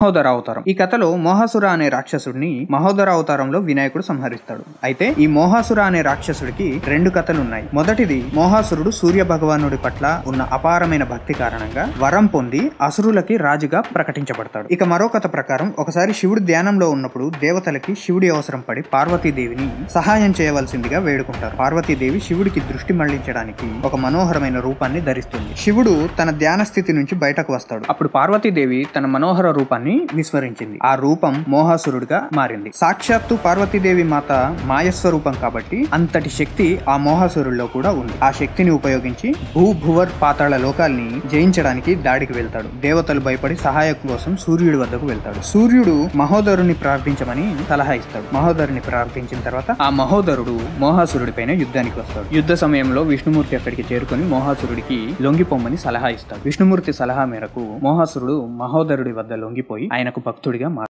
మహోదర అవతారం. ఈ కథలో మోహాసుర అనే రాక్షసుడిని మహోదర అవతారంలో వినాయకుడు సంహరిస్తాడు. అయితే ఈ మోహాసుర అనే రాక్షసుడికి రెండు కథలున్నాయి. మొదటిది, మోహాసురుడు సూర్య భగవానుడి పట్ల ఉన్న అపారమైన భక్తి కారణంగా వరం పొంది అసురులకి రాజుగా ప్రకటించబడతాడు. ఇక మరో కథ ప్రకారం, ఒకసారి శివుడు ధ్యానంలో ఉన్నప్పుడు దేవతలకి శివుడి అవసరం పడి పార్వతీదేవిని సహాయం చేయవలసిందిగా వేడుకుంటారు. పార్వతీదేవి శివుడికి దృష్టి మళ్లించడానికి ఒక మనోహరమైన రూపాన్ని ధరిస్తుంది. శివుడు తన ధ్యాన స్థితి నుంచి బయటకు వస్తాడు. అప్పుడు పార్వతీదేవి తన మనోహర రూపాన్ని విస్మరించింది. ఆ రూపం మోహాసురుడిగా మారింది. సాక్షాత్తు పార్వతీదేవి మాత మాయస్వరూపం కాబట్టి అంతటి శక్తి ఆ మోహాసురుడిలో కూడా ఉంది. ఆ శక్తిని ఉపయోగించి భూభువర్ పాతాళ లోకాల్ని జయించడానికి దాడికి వెళ్తాడు. దేవతలు భయపడి సహాయం కోసం సూర్యుడి వద్దకు వెళ్తాడు. సూర్యుడు మహోదరుని ప్రార్థించమని సలహా ఇస్తాడు. మహోదరుని ప్రార్థించిన తర్వాత ఆ మహోదరుడు మోహాసురుడి పైన యుద్ధానికి వస్తాడు. యుద్ధ సమయంలో విష్ణుమూర్తి అక్కడికి చేరుకుని మోహాసురుడికి లొంగిపోమ్మని సలహా ఇస్తాడు. విష్ణుమూర్తి సలహా మేరకు మోహాసురుడు మహోదరుడి వద్ద లొంగిపోయి ఆయనకు భక్తుడిగా